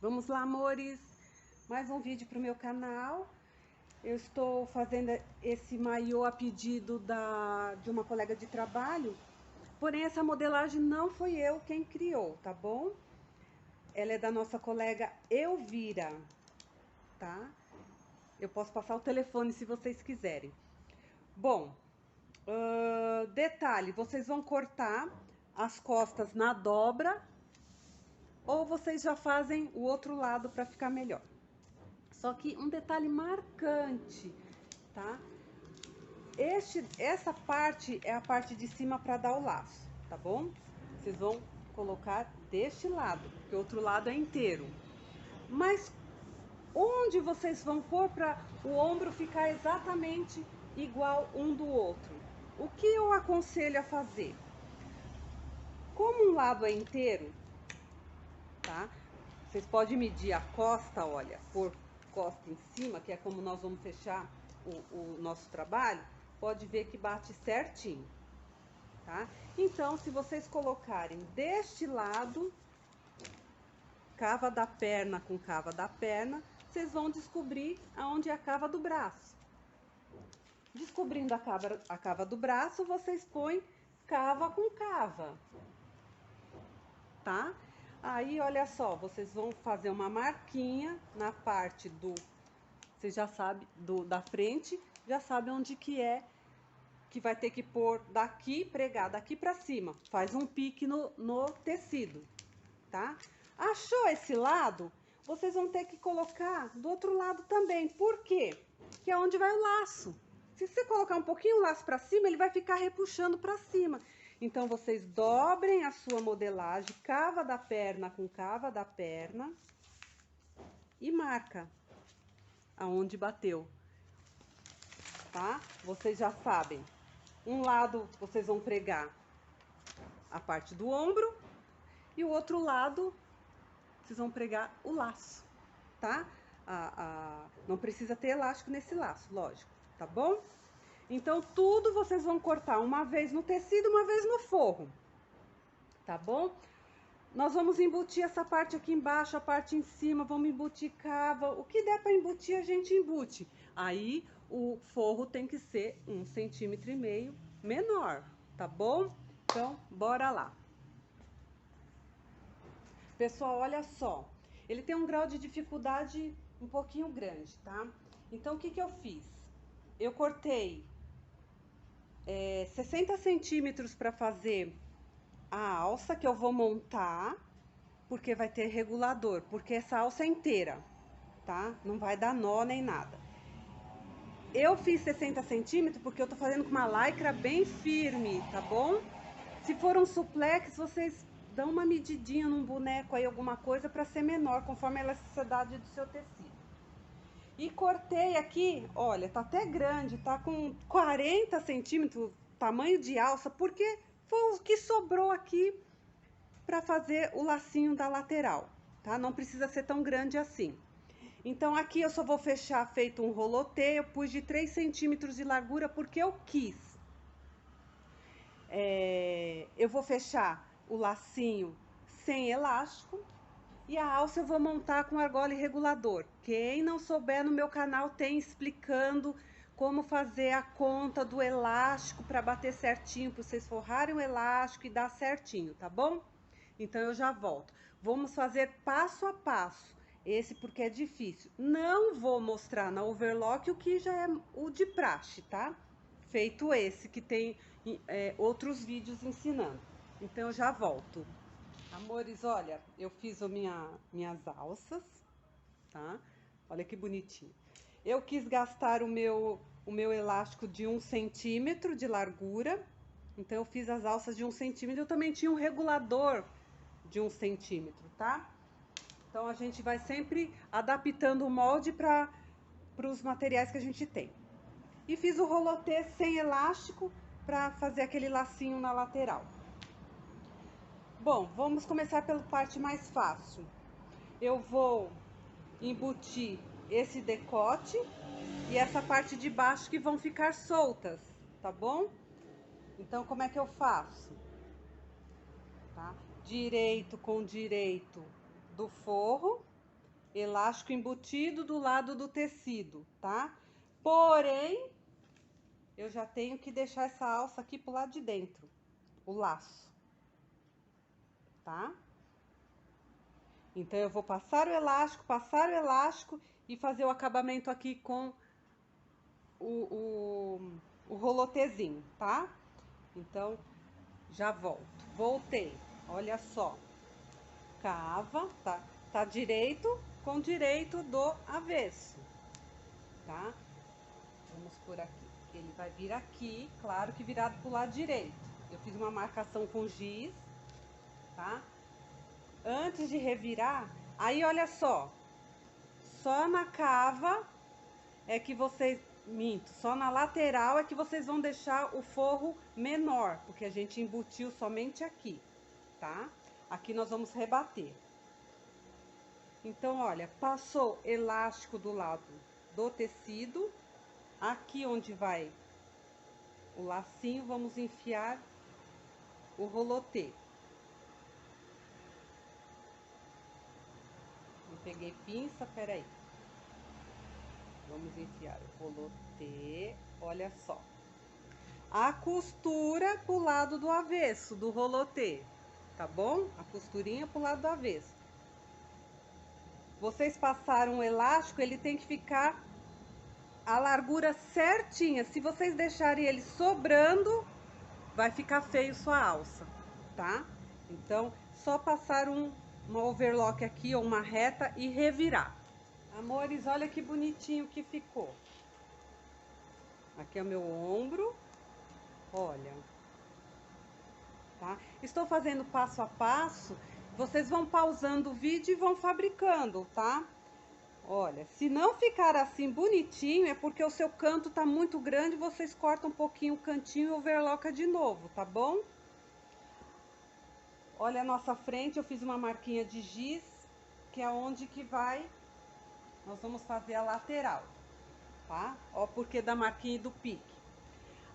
Vamos lá, amores, mais um vídeo para o meu canal. Eu estou fazendo esse maiô a pedido de uma colega de trabalho, porém essa modelagem não foi eu quem criou, tá bom? Ela é da nossa colega Elvira, tá? Eu posso passar o telefone se vocês quiserem. Bom, detalhe, vocês vão cortar as costas na dobra ou vocês já fazem o outro lado para ficar melhor. Só que um detalhe marcante, tá? Essa parte é a parte de cima para dar o laço, tá bom? Vocês vão colocar deste lado, porque o outro lado é inteiro. Mas onde vocês vão pôr para o ombro ficar exatamente igual um do outro? O que eu aconselho a fazer? Como um lado é inteiro, tá? Vocês podem medir a costa, olha, por costa em cima, que é como nós vamos fechar o nosso trabalho, pode ver que bate certinho, tá? Então, se vocês colocarem deste lado, cava da perna com cava da perna, vocês vão descobrir aonde é a cava do braço. Descobrindo a cava do braço, vocês põem cava com cava, tá? Aí, olha só, vocês vão fazer uma marquinha na parte vocês já sabem, da frente, já sabem onde que é, que vai ter que pôr daqui, pregar daqui pra cima. Faz um pique no tecido, tá? Achou esse lado? Vocês vão ter que colocar do outro lado também. Por quê? Que é onde vai o laço. Se você colocar um pouquinho o laço pra cima, ele vai ficar repuxando pra cima. Então, vocês dobrem a sua modelagem, cava da perna com cava da perna e marca aonde bateu, tá? Vocês já sabem. Um lado vocês vão pregar a parte do ombro e o outro lado vocês vão pregar o laço, tá? Não precisa ter elástico nesse laço, lógico, tá bom? Então, tudo vocês vão cortar uma vez no tecido, uma vez no forro, tá bom? Nós vamos embutir essa parte aqui embaixo, a parte em cima, vamos embutir cava. O que der para embutir, a gente embute. Aí, o forro tem que ser 1,5 cm menor, tá bom? Então, bora lá. Pessoal, olha só. Ele tem um grau de dificuldade um pouquinho grande, tá? Então, o que eu fiz? Eu cortei 60 centímetros para fazer a alça que eu vou montar, porque vai ter regulador, porque essa alça é inteira, tá? Não vai dar nó nem nada. Eu fiz 60 centímetros porque eu tô fazendo com uma lycra bem firme, tá bom? Se for um suplex, vocês dão uma medidinha num boneco aí, alguma coisa, para ser menor, conforme a elasticidade do seu tecido. E cortei aqui, olha, tá até grande, tá com 40 centímetros, tamanho de alça, porque foi o que sobrou aqui para fazer o lacinho da lateral, tá? Não precisa ser tão grande assim. Então, aqui eu só vou fechar feito um rolotê, eu pus de 3 centímetros de largura porque eu quis. Eu vou fechar o lacinho sem elástico e a alça eu vou montar com argola e regulador. Quem não souber, no meu canal tem explicando como fazer a conta do elástico para bater certinho, para vocês forrarem o elástico e dar certinho, tá bom? Então, eu já volto. Vamos fazer passo a passo. Esse porque é difícil. Não vou mostrar na overlock o que já é o de praxe, tá? Feito esse, que tem outros vídeos ensinando. Então, eu já volto. Amores, olha, eu fiz minhas alças, tá? Olha que bonitinho. Eu quis gastar o meu elástico de 1 centímetro de largura. Então, eu fiz as alças de 1 centímetro. Eu também tinha um regulador de 1 centímetro, tá? Então, a gente vai sempre adaptando o molde para os materiais que a gente tem. E fiz o rolotê sem elástico para fazer aquele lacinho na lateral. Bom, vamos começar pela parte mais fácil. Eu vou embutir esse decote e essa parte de baixo que vão ficar soltas, tá bom? Então, como é que eu faço? Tá? Direito com direito do forro, elástico embutido do lado do tecido, tá? Porém, eu já tenho que deixar essa alça aqui pro lado de dentro, o laço, tá? Então, eu vou passar o elástico e fazer o acabamento aqui com o rolotezinho, tá? Então, já volto. Voltei, olha só. Cava, tá direito com direito do avesso, tá? Vamos por aqui. Ele vai vir aqui, claro que virado pro lado direito. Eu fiz uma marcação com giz, tá? Antes de revirar, aí olha só na cava é que vocês, só na lateral é que vocês vão deixar o forro menor, porque a gente embutiu somente aqui, tá? Aqui nós vamos rebater. Então, olha, passou elástico do lado do tecido, aqui onde vai o lacinho, vamos enfiar o rolotê. Não peguei pinça, peraí. Vamos enfiar o rolotê, olha só. A costura pro lado do avesso do rolotê, tá bom? A costurinha pro lado do avesso. Vocês passaram o elástico, ele tem que ficar a largura certinha. Se vocês deixarem ele sobrando, vai ficar feio sua alça, tá? Então, só passar uma overlock aqui ou uma reta e revirar. Amores, olha que bonitinho que ficou. Aqui é o meu ombro, olha, tá? Estou fazendo passo a passo, vocês vão pausando o vídeo e vão fabricando, tá? Olha, se não ficar assim bonitinho, é porque o seu canto tá muito grande, vocês cortam um pouquinho o cantinho e overloca de novo, tá bom? Olha a nossa frente, eu fiz uma marquinha de giz, que é onde que vai, nós vamos fazer a lateral, tá? Ó, porque da marquinha do pique.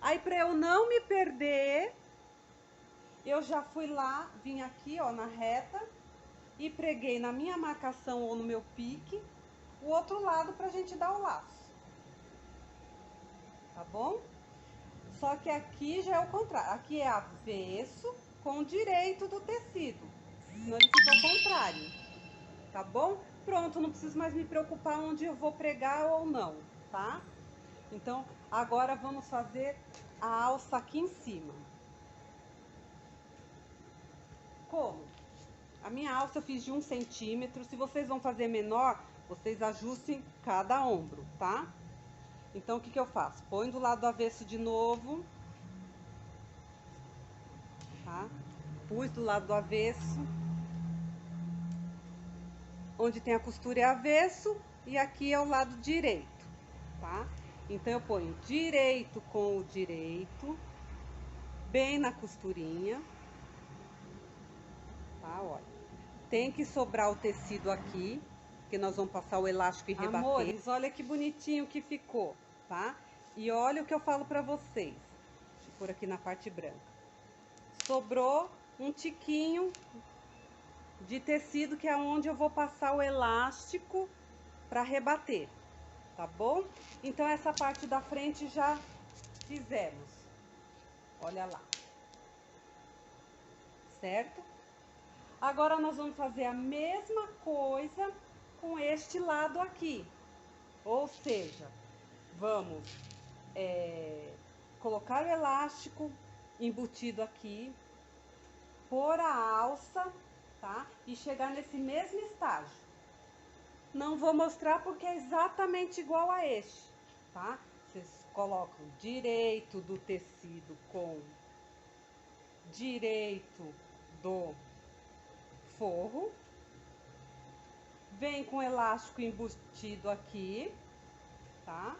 Aí, pra eu não me perder, eu já fui lá, vim aqui, ó, na reta, e preguei na minha marcação ou no meu pique, o outro lado pra gente dar o laço. Tá bom? Só que aqui já é o contrário. Aqui é avesso com direito do tecido. Senão ele fica ao contrário. Tá bom? Pronto, não preciso mais me preocupar onde eu vou pregar ou não, tá? Então, agora vamos fazer a alça aqui em cima. Como? A minha alça eu fiz de 1 centímetro. Se vocês vão fazer menor, vocês ajustem cada ombro, tá? Então, o que que eu faço? Põe do lado avesso de novo, tá? Pus do lado do avesso. Onde tem a costura é avesso e aqui é o lado direito, tá? Então, eu ponho direito com o direito, bem na costurinha, tá? Olha. Tem que sobrar o tecido aqui, porque nós vamos passar o elástico e rebater. Amores, olha que bonitinho que ficou, tá? E olha o que eu falo pra vocês. Deixa eu pôr aqui na parte branca. Sobrou um tiquinho de tecido, que é onde eu vou passar o elástico pra rebater, tá bom? Então, essa parte da frente já fizemos. Olha lá. Certo? Agora, nós vamos fazer a mesma coisa com este lado aqui. Ou seja, vamos colocar o elástico embutido aqui, pôr a alça, tá? E chegar nesse mesmo estágio. Não vou mostrar porque é exatamente igual a este, tá? Vocês colocam direito do tecido com direito do forro, vem com elástico embutido aqui, tá?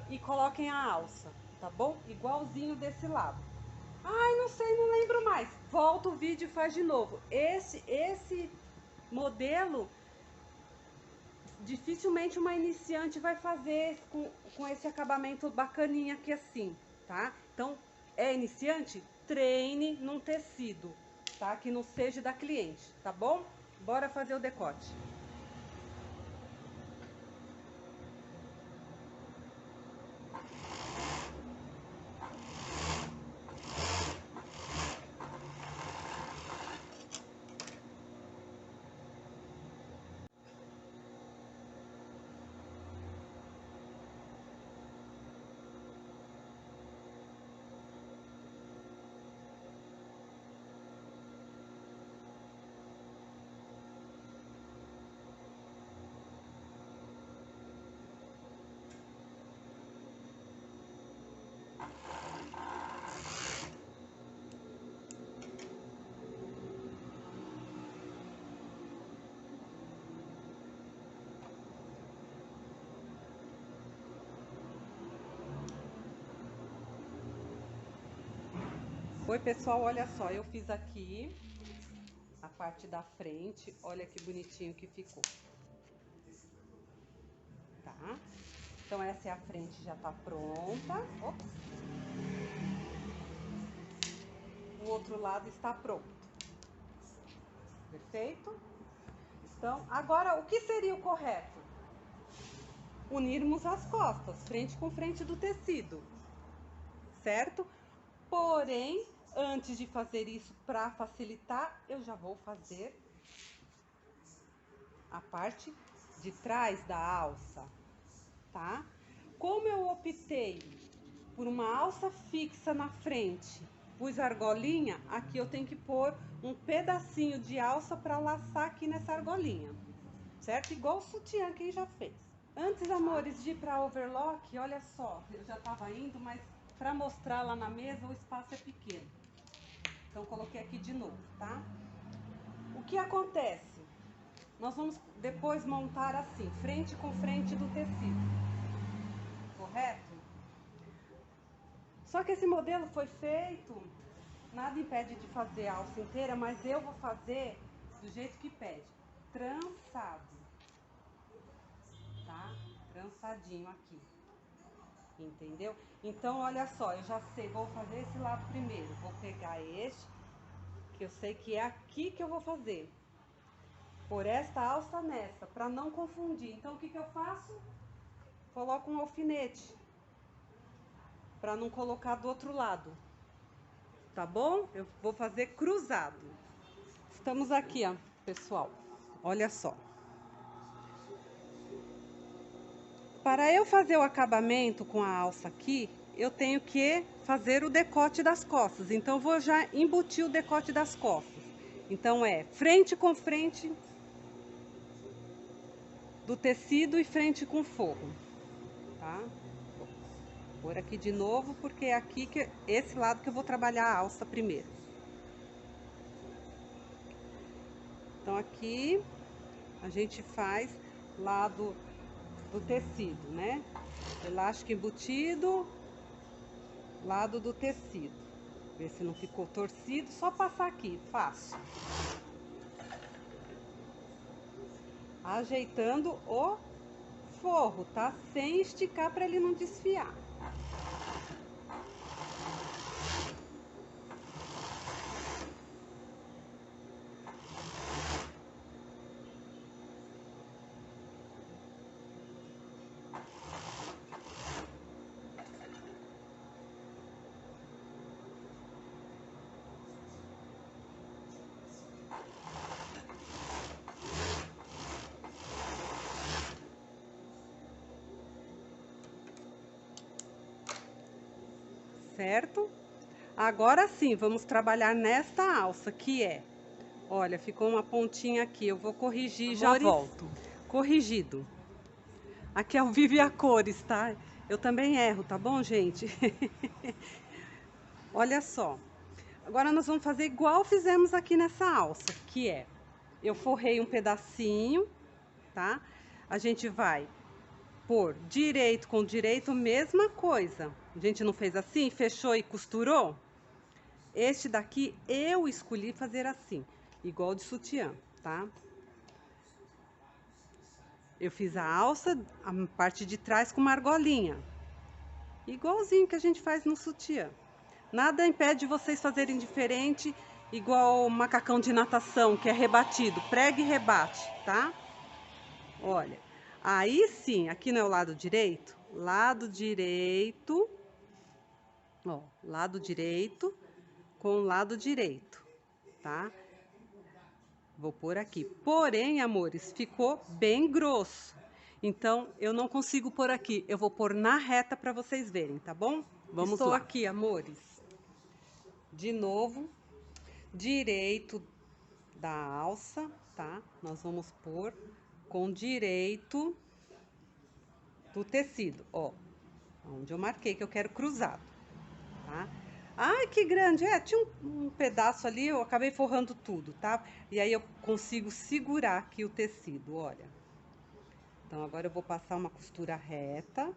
E coloquem a alça, tá bom? Igualzinho desse lado. Ai, não sei, não lembro mais. Volta o vídeo e faz de novo. Esse modelo, dificilmente uma iniciante vai fazer com esse acabamento bacaninha aqui assim, tá? Então, é iniciante? Treine num tecido, tá? Que não seja da cliente, tá bom? Bora fazer o decote. Oi, pessoal, olha só, eu fiz aqui a parte da frente, olha que bonitinho que ficou. Tá? Então, essa é a frente, já tá pronta. Ops. O outro lado está pronto. Perfeito? Então, agora, o que seria o correto? Unirmos as costas, frente com frente do tecido, certo? Porém, antes de fazer isso, para facilitar, eu já vou fazer a parte de trás da alça, tá? Como eu optei por uma alça fixa na frente, pus argolinha, aqui eu tenho que pôr um pedacinho de alça para laçar aqui nessa argolinha, certo? Igual o sutiã quem já fez. Antes, amores, de ir para overlock, olha só, eu já tava indo, mas para mostrar lá na mesa o espaço é pequeno. Então, coloquei aqui de novo, tá? O que acontece? Nós vamos depois montar assim, frente com frente do tecido, correto? Só que esse modelo foi feito, nada impede de fazer a alça inteira, mas eu vou fazer do jeito que pede, trançado, tá? Trançadinho aqui, entendeu? Então, olha só, eu já sei, vou fazer esse lado primeiro, vou pegar este, que eu sei que é aqui que eu vou fazer, por esta alça nessa, para não confundir. Então, o que que eu faço? Coloco um alfinete, para não colocar do outro lado, tá bom? Eu vou fazer cruzado. Estamos aqui, ó, pessoal, olha só. Para eu fazer o acabamento com a alça aqui, eu tenho que fazer o decote das costas. Então, eu vou já embutir o decote das costas. Então, é frente com frente do tecido e frente com forro, tá? Vou pôr aqui de novo, porque é aqui que esse lado que eu vou trabalhar a alça primeiro. Então, aqui a gente faz lado do tecido, né? Elástico embutido, lado do tecido. Ver se não ficou torcido, só passar aqui, fácil. Ajeitando o forro, tá? Sem esticar para ele não desfiar. Certo? Agora sim, vamos trabalhar nesta alça, que é... Olha, ficou uma pontinha aqui, eu vou corrigir e já volto. Corrigido. Aqui é o Vive a Cores, tá? Eu também erro, tá bom, gente? Olha só. Agora nós vamos fazer igual fizemos aqui nessa alça, que é... Eu forrei um pedacinho, tá? A gente vai pôr direito com direito, mesma coisa. A gente não fez assim, fechou e costurou? Este daqui eu escolhi fazer assim, igual de sutiã, tá? Eu fiz a alça, a parte de trás com uma argolinha, igualzinho que a gente faz no sutiã. Nada impede vocês fazerem diferente, igual o macacão de natação, que é rebatido, prega e rebate, tá? Olha, aí sim, aqui não é o lado direito? Lado direito, ó, lado direito com lado direito, tá? Vou pôr aqui. Porém, amores, ficou bem grosso. Então, eu não consigo pôr aqui. Eu vou pôr na reta para vocês verem, tá bom? Vamos lá. Estou aqui, amores. De novo, direito da alça, tá? Nós vamos pôr com direito do tecido, ó. Onde eu marquei que eu quero cruzado, tá? Ai, que grande! É, tinha um pedaço ali, eu acabei forrando tudo, tá? E aí eu consigo segurar aqui o tecido, olha. Então, agora eu vou passar uma costura reta.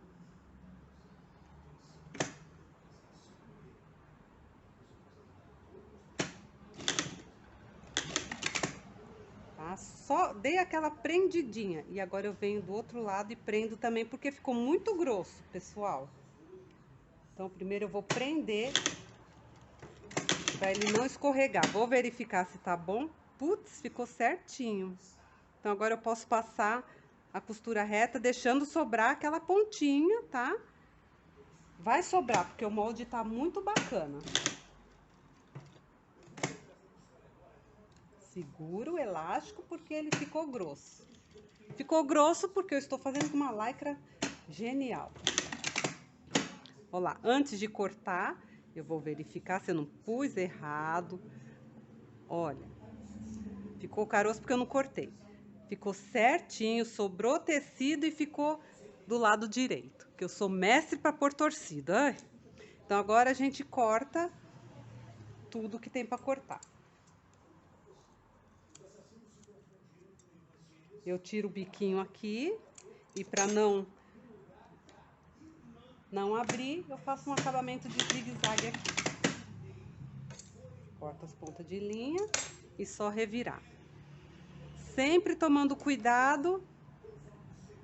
só dei aquela prendidinha. E agora eu venho do outro lado e prendo também, porque ficou muito grosso, pessoal. Então, primeiro eu vou prender para ele não escorregar. Vou verificar se tá bom. Putz, ficou certinho. Então, agora eu posso passar a costura reta, deixando sobrar aquela pontinha, tá? Vai sobrar, porque o molde tá muito bacana. Segura o elástico, porque ele ficou grosso. Ficou grosso porque eu estou fazendo com uma lycra genial. Olha lá, antes de cortar, eu vou verificar se eu não pus errado. Olha, ficou caroço porque eu não cortei. Ficou certinho, sobrou tecido e ficou do lado direito. Que eu sou mestre para pôr torcida. Ai. Então, agora a gente corta tudo que tem para cortar. Eu tiro o biquinho aqui e para não abrir, eu faço um acabamento de zigue-zague aqui. Corto as pontas de linha e só revirar. Sempre tomando cuidado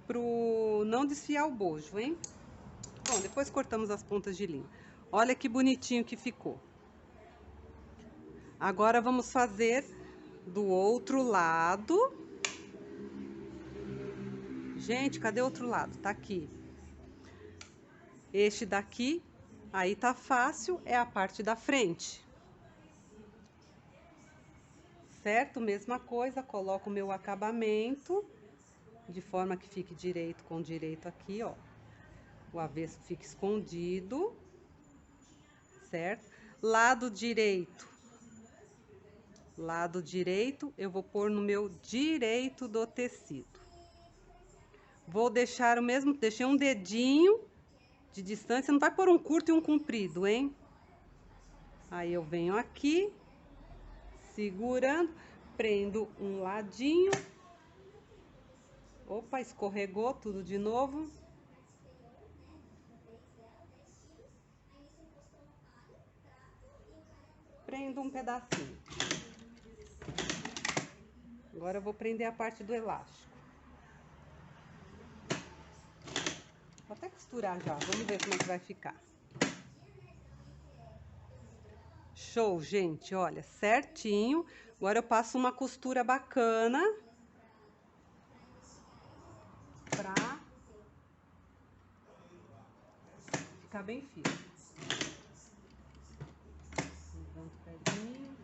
pro não desfiar o bojo, hein? Bom, depois cortamos as pontas de linha. Olha que bonitinho que ficou. Agora vamos fazer do outro lado. Gente, cadê o outro lado? Tá aqui. Este daqui, aí tá fácil, é a parte da frente. Certo? Mesma coisa, coloco o meu acabamento, de forma que fique direito com direito aqui, ó. O avesso fica escondido, certo? Lado direito, eu vou pôr no meu direito do tecido. Vou deixar o mesmo, deixei um dedinho de distância, não vai pôr um curto e um comprido, hein? Aí eu venho aqui, segurando, prendo um ladinho. Opa, escorregou tudo de novo. Prendo um pedacinho. Agora eu vou prender a parte do elástico. Vou até costurar já, vamos ver como é que vai ficar. Show, gente, olha, certinho. Agora eu passo uma costura bacana pra ficar bem firme. Levanto o pezinho.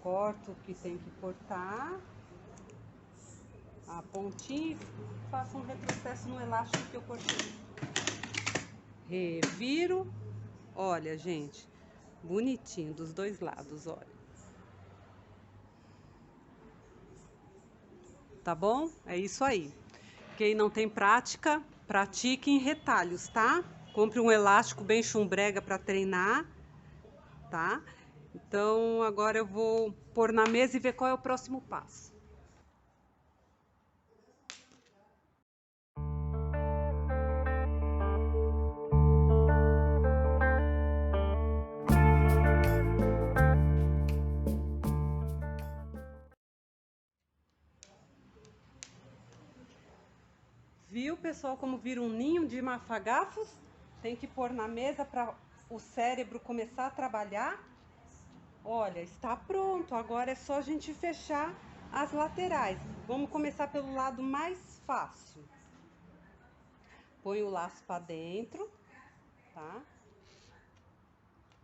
Corto o que tem que cortar. A pontinha e faço um retrocesso no elástico que eu cortei. Reviro. Olha, gente, bonitinho dos dois lados, olha. Tá bom? É isso aí. Quem não tem prática, pratique em retalhos, tá? Compre um elástico bem chumbrega para treinar, tá? Então, agora eu vou pôr na mesa e ver qual é o próximo passo. Viu, pessoal, como vira um ninho de mafagafos? Tem que pôr na mesa para o cérebro começar a trabalhar. Olha, está pronto. Agora é só a gente fechar as laterais. Vamos começar pelo lado mais fácil. Põe o laço para dentro, tá?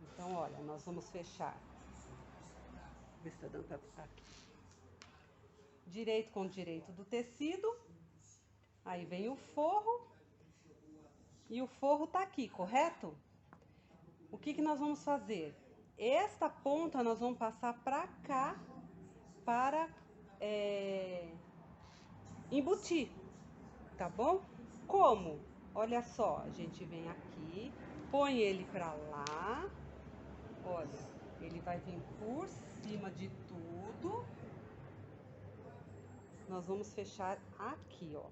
Então, olha, nós vamos fechar. Ver se tá dando pra aqui. Direito com direito do tecido. Aí vem o forro. E o forro tá aqui, correto? O que que nós vamos fazer? Esta ponta nós vamos passar pra cá para embutir, tá bom? Como? Olha só, a gente vem aqui, põe ele pra lá. Olha, ele vai vir por cima de tudo. Nós vamos fechar aqui, ó.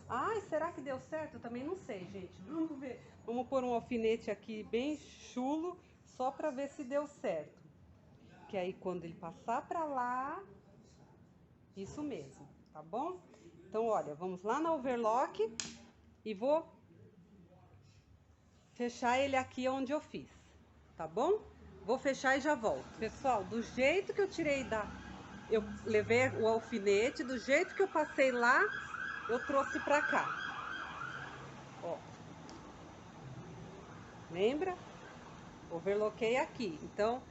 Ai, será que deu certo? Eu também não sei, gente. Vamos ver. Vamos pôr um alfinete aqui bem chulo, só pra ver se deu certo. Que aí quando ele passar pra lá, isso mesmo, tá bom? Então, olha, vamos lá na overlock e vou fechar ele aqui onde eu fiz, tá bom? Vou fechar e já volto. Pessoal, do jeito que eu tirei eu levei o alfinete, do jeito que eu passei lá, eu trouxe pra cá. Ó. Lembra? Overloquei aqui. Então,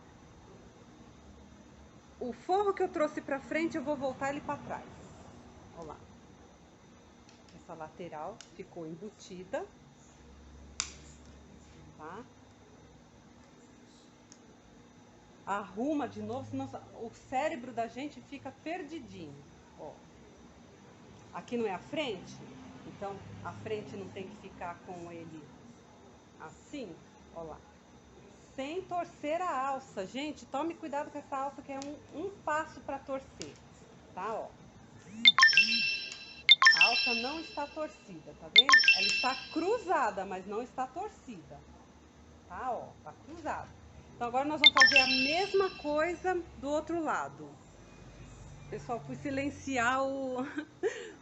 o forro que eu trouxe pra frente, eu vou voltar ele pra trás. Ó lá. Essa lateral ficou embutida, tá? Arruma de novo, senão o cérebro da gente fica perdidinho. Ó. Aqui não é a frente, então a frente não tem que ficar com ele assim, ó lá. Sem torcer a alça. Gente, tome cuidado com essa alça que é um passo para torcer, tá? Ó. A alça não está torcida, tá vendo? Ela está cruzada, mas não está torcida, tá? Ó, tá cruzada. Então agora nós vamos fazer a mesma coisa do outro lado. Pessoal, fui silenciar o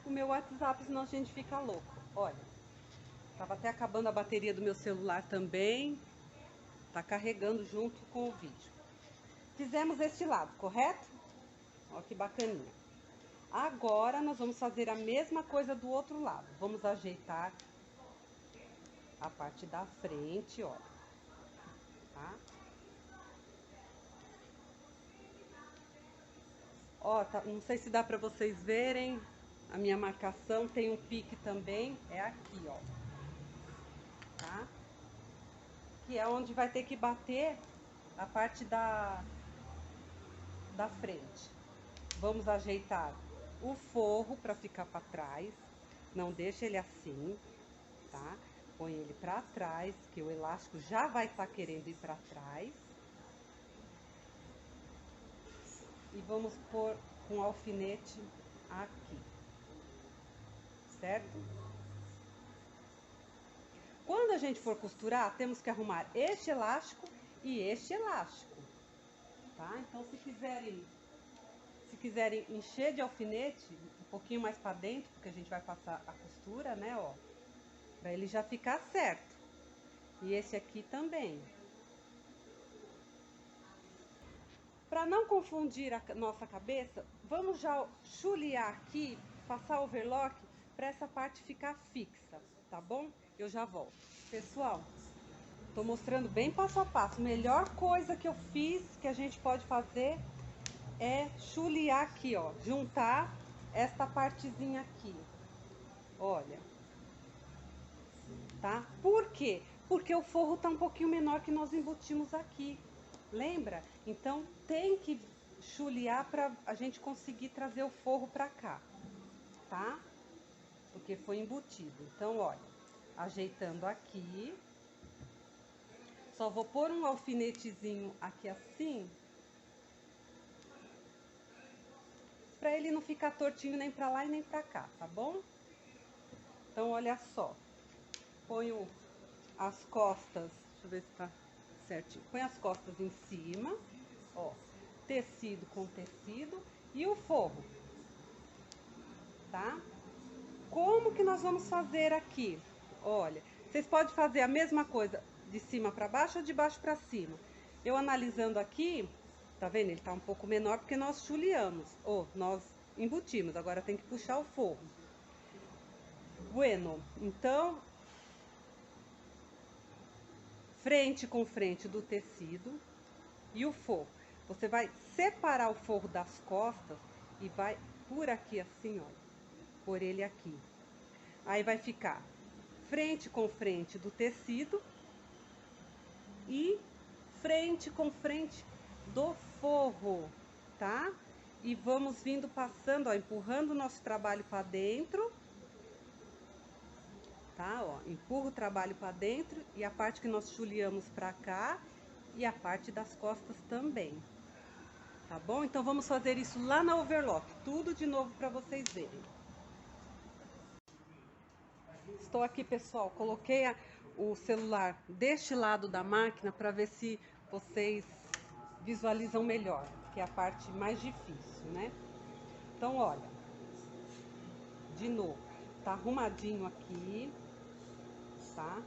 meu WhatsApp, senão a gente fica louco. Olha, tava até acabando a bateria do meu celular também. Tá carregando junto com o vídeo. Fizemos este lado, correto? Olha que bacaninha. Agora nós vamos fazer a mesma coisa do outro lado. Vamos ajeitar a parte da frente, ó. Tá? Ó, tá, não sei se dá pra vocês verem. A minha marcação tem um pique também. É aqui, ó. Tá? Que é onde vai ter que bater a parte da frente. Vamos ajeitar o forro para ficar para trás. Não deixa ele assim, tá? Põe ele para trás, que o elástico já vai estar querendo ir para trás. E vamos pôr com alfinete aqui, certo? Quando a gente for costurar, temos que arrumar este elástico e este elástico, tá? Então, se quiserem encher de alfinete um pouquinho mais para dentro, porque a gente vai passar a costura, né, ó, para ele já ficar certo. E esse aqui também. Para não confundir a nossa cabeça, vamos já chulear aqui, passar overlock para essa parte ficar fixa, tá bom? Eu já volto. Pessoal, tô mostrando bem passo a passo. Melhor coisa que eu fiz, que a gente pode fazer, é chulear aqui, ó. Juntar esta partezinha aqui. Olha. Tá? Por quê? Porque o forro tá um pouquinho menor que nós embutimos aqui. Lembra? Então tem que chulear para a gente conseguir trazer o forro para cá, tá? Porque foi embutido. Então, olha, ajeitando aqui. Só vou pôr um alfinetezinho aqui assim, para ele não ficar tortinho nem para lá e nem para cá, tá bom? Então, olha só. Ponho as costas, deixa eu ver se tá certinho. Põe as costas em cima, ó, tecido com tecido e o forro, tá? Como que nós vamos fazer aqui? Olha, vocês podem fazer a mesma coisa de cima para baixo ou de baixo para cima. Eu analisando aqui, tá vendo? Ele tá um pouco menor porque nós chuleamos, ou nós embutimos, agora tem que puxar o forro. Bueno, então, frente com frente do tecido e o forro. Você vai separar o forro das costas e vai por aqui assim, ó, por ele aqui. Aí vai ficar frente com frente do tecido e frente com frente do forro, tá? E vamos vindo passando, ó, empurrando o nosso trabalho para dentro, tá? Ó, empurra o trabalho para dentro e a parte que nós chuleamos para cá e a parte das costas também. Tá bom? Então vamos fazer isso lá na overlock, tudo de novo para vocês verem. Estou aqui, pessoal, coloquei o celular deste lado da máquina para ver se vocês visualizam melhor, que é a parte mais difícil, né? Então, olha, de novo, tá arrumadinho aqui, tá?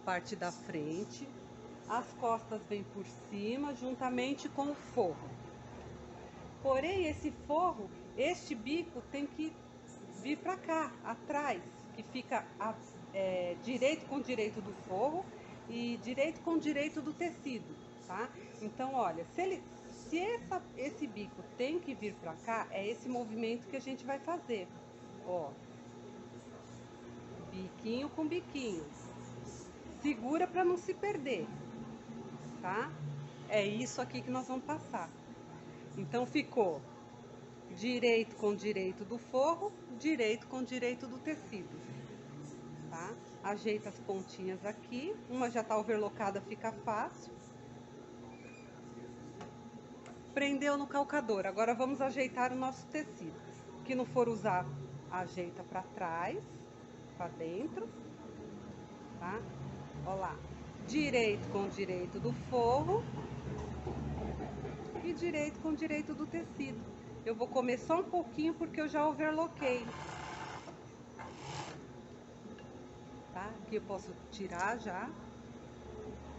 Parte da frente, as costas vêm por cima, juntamente com o forro. Porém, esse forro, este bico tem que vir para cá, atrás, que fica direito com direito do forro e direito com direito do tecido, tá? Então, olha, se esse bico tem que vir para cá, é esse movimento que a gente vai fazer, ó. Biquinho com biquinho. Segura para não se perder, tá? É isso aqui que nós vamos passar. Então, ficou direito com direito do forro, direito com direito do tecido, tá? Ajeita as pontinhas aqui, uma já tá overlocada, fica fácil. Prendeu no calcador, agora vamos ajeitar o nosso tecido. Que não for usar, ajeita para trás, para dentro, tá? Ó lá, direito com direito do forro e direito com direito do tecido. Eu vou comer só um pouquinho porque eu já overloquei. Tá? Aqui eu posso tirar já.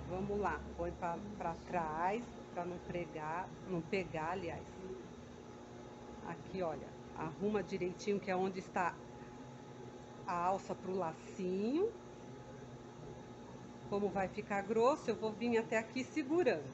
Vamos lá, põe para trás, para não pegar, aliás. Aqui, olha, arruma direitinho, que é onde está a alça pro lacinho. Como vai ficar grosso, eu vou vir até aqui segurando.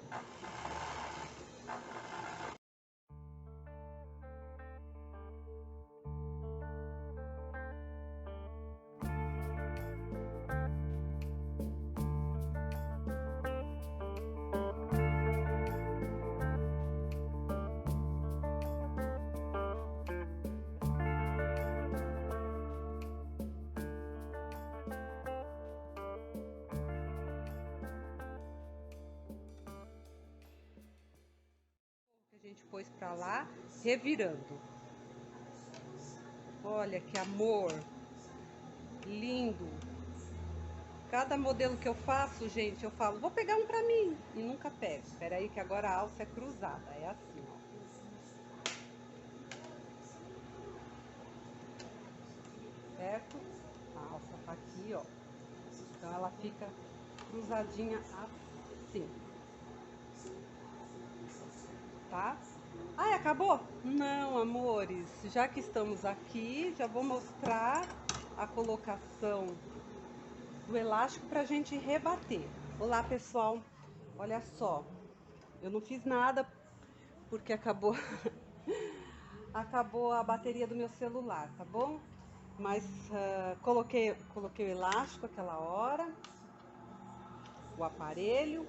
A gente pôs pra lá, revirando. Olha que amor, lindo. Cada modelo que eu faço, gente, eu falo, vou pegar um pra mim, e nunca pego. Espera aí que agora a alça é cruzada, é assim, ó. Certo? A alça tá aqui, ó. Então ela fica cruzadinha assim. Tá? Ai, acabou? Não, amores, já que estamos aqui, já vou mostrar a colocação do elástico pra gente rebater. Olá, pessoal, olha só, eu não fiz nada porque acabou acabou a bateria do meu celular, tá bom? Mas coloquei o elástico aquela hora, o aparelho,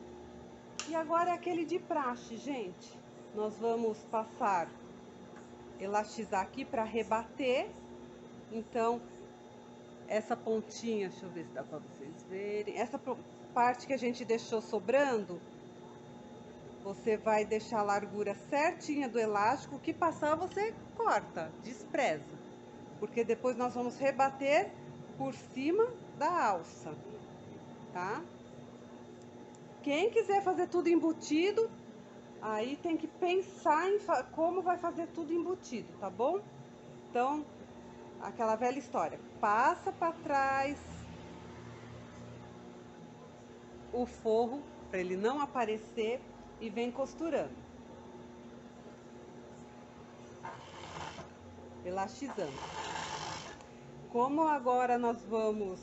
e agora é aquele de praxe, gente. Nós vamos passar, elastizar aqui para rebater. Então, essa pontinha, deixa eu ver se dá para vocês verem, essa parte que a gente deixou sobrando, você vai deixar a largura certinha do elástico, o que passar você corta, despreza, porque depois nós vamos rebater por cima da alça, tá? Quem quiser fazer tudo embutido, aí tem que pensar em como vai fazer tudo embutido, tá bom? Então, aquela velha história, passa para trás o forro para ele não aparecer e vem costurando, elastizando. Como agora nós vamos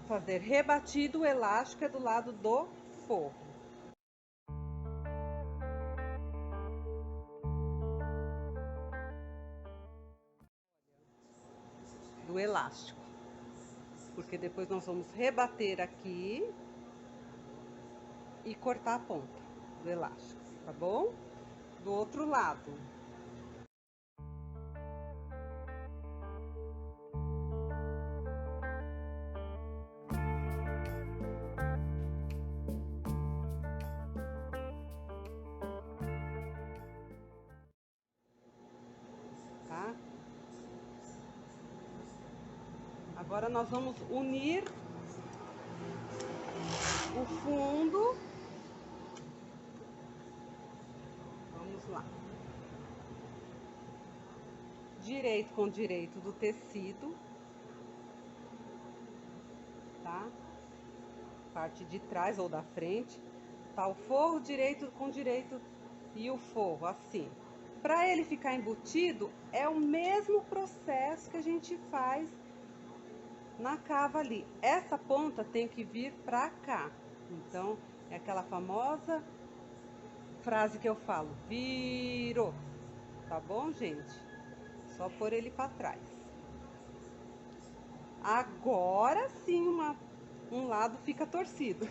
fazer rebatido, o elástico é do lado do forro. Do elástico, porque depois nós vamos rebater aqui e cortar a ponta do elástico, tá bom? Do outro lado. Tá? Agora nós vamos unir o fundo Vamos lá. Direito com direito do tecido, tá? Parte de trás ou da frente, tá? O forro direito com direito e o forro assim. Para ele ficar embutido, é o mesmo processo que a gente faz na cava ali. Essa ponta tem que vir pra cá. Então, é aquela famosa frase que eu falo, virou. Tá bom, gente? Só pôr ele pra trás. Agora sim, um lado fica torcido.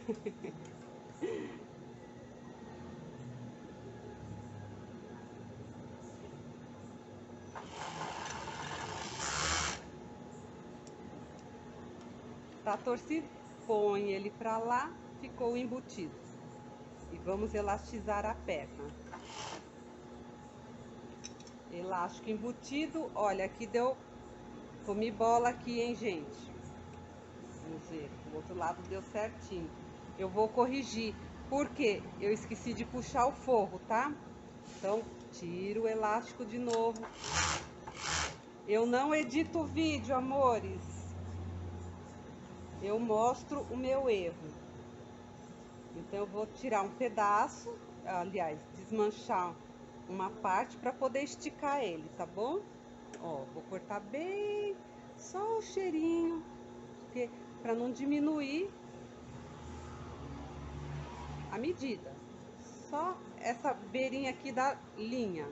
Tá torcido? Põe ele pra lá, ficou embutido. E vamos elastizar a perna. Elástico embutido, olha, aqui deu... Comi bola aqui, hein, gente? Vamos ver, o outro lado deu certinho. Eu vou corrigir, porque eu esqueci de puxar o forro, tá? Então, tiro o elástico de novo. Eu não edito o vídeo, amores. Eu mostro o meu erro. Então, eu vou tirar um pedaço, aliás, desmanchar uma parte para poder esticar ele, tá bom? Ó, vou cortar bem, só o cheirinho, porque para não diminuir a medida. Só essa beirinha aqui da linha.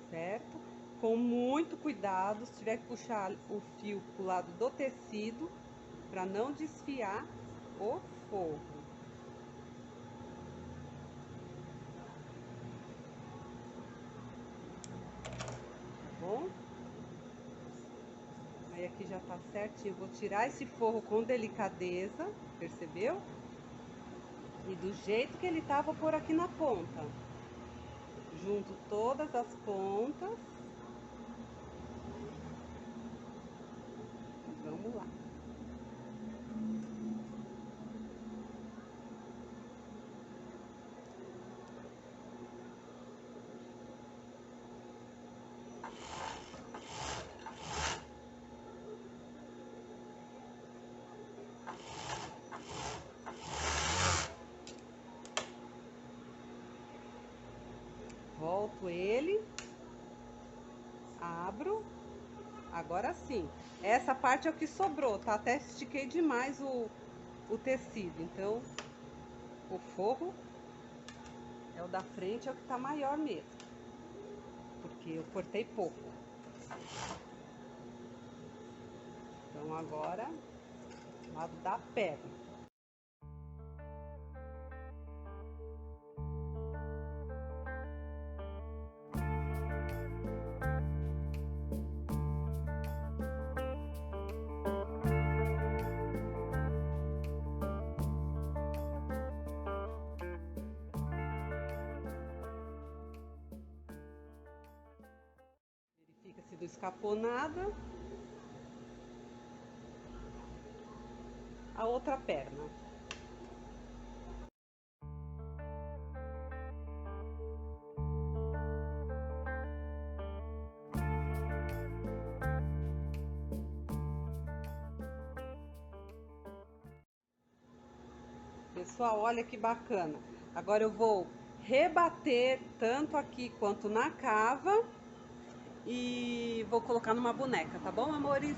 Certo? Com muito cuidado, se tiver que puxar o fio pro lado do tecido, para não desfiar o forro. Tá bom? Aí aqui já tá certinho. Vou tirar esse forro com delicadeza, percebeu? E do jeito que ele tá, vou pôr aqui na ponta. Junto todas as pontas. Vamos lá. Volto ele, abro, agora sim. Essa parte é o que sobrou, tá? Até estiquei demais o tecido, então o forro é o da frente, é o que tá maior mesmo, porque eu cortei pouco. Então agora, lado da perna. Verifica se não escapou nada. A outra perna. Pessoal, olha que bacana. Agora eu vou rebater tanto aqui quanto na cava e vou colocar numa boneca, tá bom, amores?